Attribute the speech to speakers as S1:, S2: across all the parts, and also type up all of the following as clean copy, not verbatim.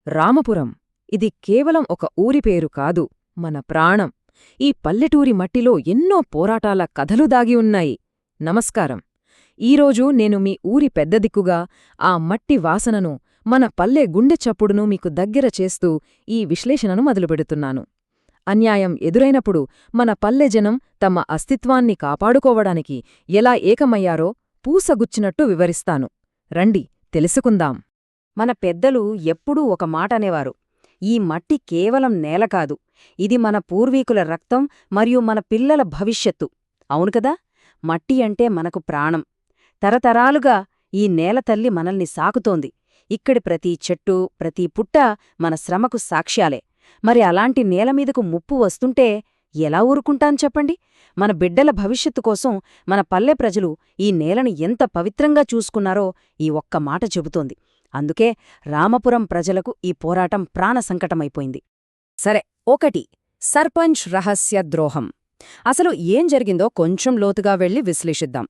S1: రామపురం ఇది కేవలం ఒక ఊరి పేరు కాదు, మన ప్రాణం. ఈ పల్లెటూరి మట్టిలో ఎన్నో పోరాటాల కథలు దాగి ఉన్నాయి. నమస్కారం. ఈరోజు నేను మీ ఊరి పెద్దదిక్కుగా ఆ మట్టి వాసనను, మన పల్లె గుండె చప్పుడును మీకు దగ్గర చేస్తూ ఈ విశ్లేషణను మొదలుపెడుతున్నాను. అన్యాయం ఎదురైనప్పుడు మన పల్లె జనం తమ అస్తిత్వాన్ని కాపాడుకోవడానికి ఎలా ఏకమయ్యారో పూసగుచ్చినట్టు వివరిస్తాను. రండి తెలుసుకుందాం.
S2: మన పెద్దలు ఎప్పుడూ ఒక మాట అనేవారు, ఈ మట్టి కేవలం నేల కాదు, ఇది మన పూర్వీకుల రక్తం మరియు మన పిల్లల భవిష్యత్తు. అవునుకదా? మట్టి అంటే మనకు ప్రాణం. తరతరాలుగా ఈ నేల తల్లి మనల్ని సాకుతోంది. ఇక్కడి ప్రతి చెట్టు, ప్రతి పుట్ట మన శ్రమకు సాక్ష్యాలే. మరి అలాంటి నేలమీదకు ముప్పు వస్తుంటే ఎలా ఊరుకుంటాం చెప్పండి? మన బిడ్డల భవిష్యత్తు కోసం మన పల్లె ప్రజలు ఈ నేలను ఎంత పవిత్రంగా చూసుకున్నారో ఈ ఒక్క మాట చెబుతోంది. అందుకే రామపురం ప్రజలకు ఈ పోరాటం ప్రాణసంకటమైపోయింది.
S1: సరే, 1. సర్పంచ్ రహస్య ద్రోహం. అసలు ఏం జరిగిందో కొంచెం లోతుగా వెళ్లి విశ్లేషిద్దాం.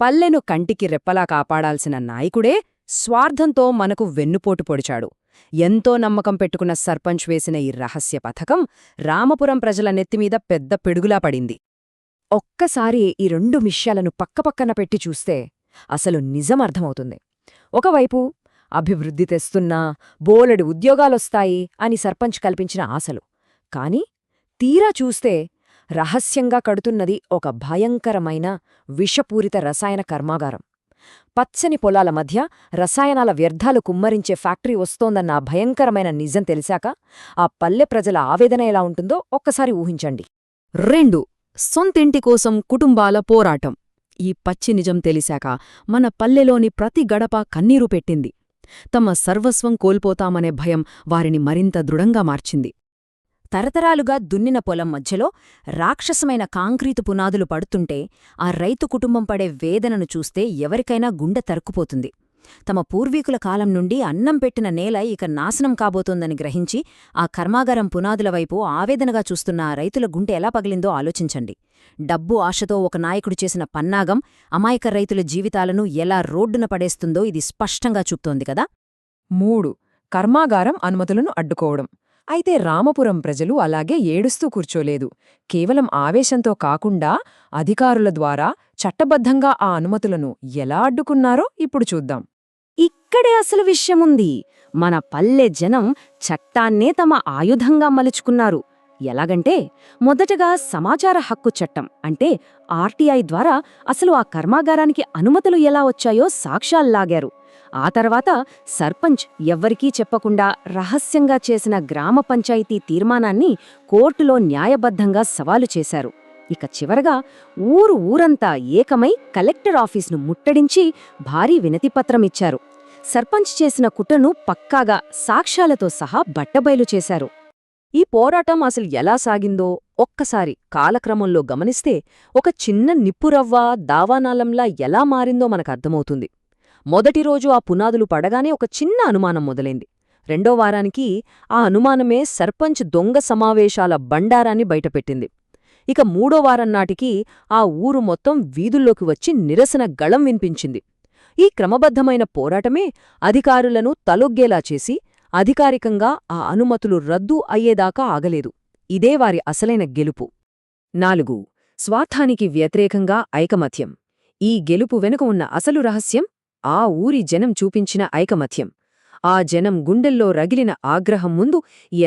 S1: పల్లెను కంటికి రెప్పలా కాపాడాల్సిన నాయకుడే స్వార్థంతో మనకు వెన్నుపోటు పొడిచాడు. ఎంతో నమ్మకం పెట్టుకున్న సర్పంచ్ వేసిన ఈ రహస్య పథకం రామపురం ప్రజల నెత్తిమీద పెద్ద పిడుగులా పడింది. ఒక్కసారి ఈ 2 విషయాలను పక్కపక్కన పెట్టి చూస్తే అసలు నిజమర్థమవుతుంది. ఒకవైపు అభివృద్ధి తెస్తున్నా, బోలెడు ఉద్యోగాలొస్తాయి అని సర్పంచ్ కల్పించిన ఆశలు. కాని తీరా చూస్తే రహస్యంగా కడుతున్నది ఒక భయంకరమైన విషపూరిత రసాయన కర్మాగారం. పచ్చని పొలాల మధ్య రసాయనాల వ్యర్థాలు కుమ్మరించే ఫ్యాక్టరీ వస్తోందన్న భయంకరమైన నిజం తెలిసాక ఆ పల్లె ప్రజల ఆవేదన ఎలా ఉంటుందో ఒక్కసారి ఊహించండి. 2. సొంతింటి కోసం కుటుంబాల పోరాటం. ఈ పచ్చి నిజం తెలిసాక మన పల్లెలోని ప్రతి గడప కన్నీరు పెట్టింది. తమ సర్వస్వం కోల్పోతామనే భయం వారిని మరింత దృఢంగా మార్చింది. తరతరాలుగా దున్నిన పొలం మధ్యలో రాక్షసమైన కాంక్రీటు పునాదులు పడుతుంటే ఆ రైతు కుటుంబం పడే వేదనను చూస్తే ఎవరికైనా గుండె తరుక్కుపోతుంది. తమ పూర్వీకుల కాలం నుండి అన్నం పెట్టిన నేల ఇక నాశనం కాబోతోందని గ్రహించి ఆ కర్మాగారం పునాదుల వైపు ఆవేదనగా చూస్తున్న ఆ రైతుల గుండె ఎలా పగిలిందో ఆలోచించండి. డబ్బు ఆశతో ఒక నాయకుడు చేసిన పన్నాగం అమాయక రైతుల జీవితాలను ఎలా రోడ్డున పడేస్తుందో ఇది స్పష్టంగా చూపుతోంది కదా. 3. కర్మాగారం అనుమతులను అడ్డుకోవడం. అయితే రామపురం ప్రజలు అలాగే ఏడుస్తూ కూర్చోలేదు. కేవలం ఆవేశంతో కాకుండా అధికారుల ద్వారా చట్టబద్ధంగా ఆ అనుమతులను ఎలా అడ్డుకున్నారో ఇప్పుడు చూద్దాం.
S2: ఇక్కడే అసలు విషయముంది. మన పల్లె జనం చట్టాన్నే తమ ఆయుధంగా మలుచుకున్నారు. ఎలాగంటే, మొదటగా సమాచార హక్కు చట్టం అంటే ఆర్టీఐ ద్వారా అసలు ఆ కర్మాగారానికి అనుమతులు ఎలా వచ్చాయో సాక్ష్యాల్లాగారు. ఆ తర్వాత సర్పంచ్ ఎవ్వరికీ చెప్పకుండా రహస్యంగా చేసిన గ్రామ పంచాయతీ తీర్మానాన్ని కోర్టులో న్యాయబద్ధంగా సవాలు చేశారు. ఇక చివరగా ఊరంతా ఏకమై కలెక్టర్ ఆఫీసును ముట్టడించి భారీ వినతిపత్రమిచ్చారు. సర్పంచ్ చేసిన కుట్రను పక్కాగా సాక్ష్యాలతో సహా బట్టబయలు చేశారు.
S1: ఈ పోరాటం అసలు ఎలా సాగిందో ఒక్కసారి కాలక్రమంలో గమనిస్తే ఒక చిన్న నిప్పురవ్వ దావానాలంలా ఎలా మారిందో మనకర్థమవుతుంది. మొదటి రోజు ఆ పునాదులు పడగానే ఒక చిన్న అనుమానం మొదలైంది. 2వ వారానికి ఆ అనుమానమే సర్పంచ్ దొంగ సమావేశాల బండారాన్ని బయటపెట్టింది. ఇక 3వ వారం నాటికి ఆ ఊరు మొత్తం వీధుల్లోకి వచ్చి నిరసన గళం వినిపించింది. ఈ క్రమబద్ధమైన పోరాటమే అధికారులను తలొగ్గేలా చేసి అధికారికంగా ఆ అనుమతులు రద్దు అయ్యేదాకా ఆగలేదు. ఇదే వారి అసలైన గెలుపు. 4. స్వార్థానికి వ్యతిరేకంగా ఐకమత్యం. ఈ గెలుపు వెనుక ఉన్న అసలు రహస్యం ఆ ఊరి జనం చూపించిన ఐకమత్యం. ఆ జనం గుండెల్లో రగిలిన ఆగ్రహం ముందు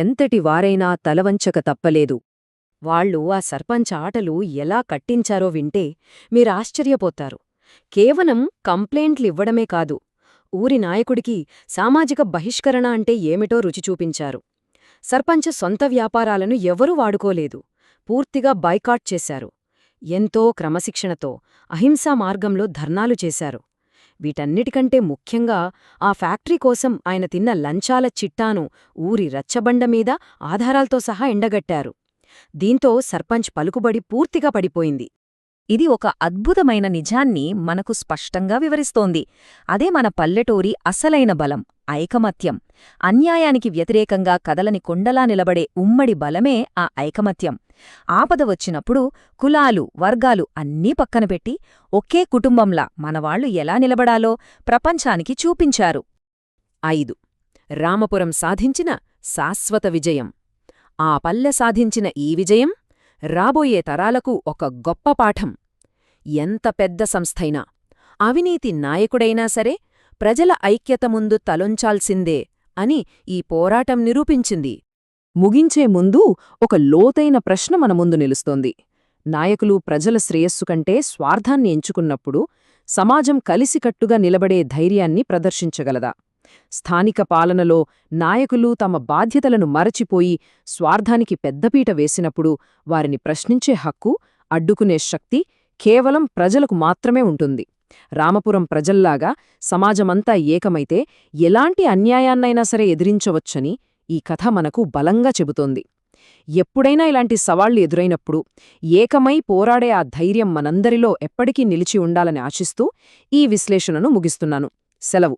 S1: ఎంతటి వారైనా తలవంచక తప్పలేదు. వాళ్లు ఆ సర్పంచ్ ఆటలు ఎలా కట్టించారో వింటే మీరాశ్చర్యపోతారు. కేవలం కంప్లైంట్లివ్వడమే కాదు, ఊరి నాయకుడికి సామాజిక బహిష్కరణ అంటే ఏమిటో రుచి చూపించారు. సర్పంచ్ సొంత వ్యాపారాలను ఎవరూ వాడుకోలేదు. పూర్తిగా బైకాట్ చేశారు. ఎంతో క్రమశిక్షణతో అహింసా మార్గంలో ధర్నాలు చేశారు. వీటన్నిటికంటే ముఖ్యంగా ఆ ఫ్యాక్టరీ కోసం ఆయన తిన్న లంచాల చిట్టాను ఊరి రచ్చబండమీద ఆధారాలతో సహా ఎండగట్టారు. దీంతో సర్పంచ్ పలుకుబడి పూర్తిగా పడిపోయింది. ఇది ఒక అద్భుతమైన నిజాన్ని మనకు స్పష్టంగా వివరిస్తోంది. అదే మన పల్లెటూరి అసలైన బలం, ఐకమత్యం. అన్యాయానికి వ్యతిరేకంగా కదలని కొండలా నిలబడే ఉమ్మడి బలమే ఆ ఐకమత్యం. ఆపద వచ్చినప్పుడు కులాలు, వర్గాలు అన్నీ పక్కనపెట్టి ఒకే కుటుంబంలా మనవాళ్లు ఎలా నిలబడాలో ప్రపంచానికి చూపించారు. 5. రామపురం సాధించిన శాశ్వత విజయం. ఆ పల్లె సాధించిన ఈ విజయం రాబోయే తరాలకు ఒక గొప్ప పాఠం. ఎంత పెద్ద సంస్థైనా, అవినీతి నాయకుడైనా సరే ప్రజల ఐక్యత ముందు తలొంచాల్సిందే అని ఈ పోరాటం నిరూపించింది.
S2: ముగించే ముందు ఒక లోతైన ప్రశ్న మన ముందు నిలుస్తోంది. నాయకులు ప్రజల శ్రేయస్సు కంటే స్వార్థాన్ని ఎంచుకున్నప్పుడు సమాజం కలిసికట్టుగా నిలబడే ధైర్యాన్ని ప్రదర్శించగలదా? స్థానిక పాలనలో నాయకులు తమ బాధ్యతలను మరచిపోయి స్వార్థానికి పెద్దపీట వేసినప్పుడు వారిని ప్రశ్నించే హక్కు, అడ్డుకునే శక్తి కేవలం ప్రజలకు మాత్రమే ఉంటుంది. రామపురం ప్రజల్లాగా సమాజమంతా ఏకమైతే ఎలాంటి అన్యాయాన్నైనా సరే ఎదిరించవచ్చని ఈ కథ మనకు బలంగా చెబుతోంది. ఎప్పుడైనా ఇలాంటి సవాళ్లు ఎదురైనప్పుడు ఏకమై పోరాడే ఆ ధైర్యం మనందరిలో ఎప్పటికీ నిలిచి ఉండాలని ఆశిస్తూ ఈ విశ్లేషణను ముగిస్తున్నాను. సెలవు.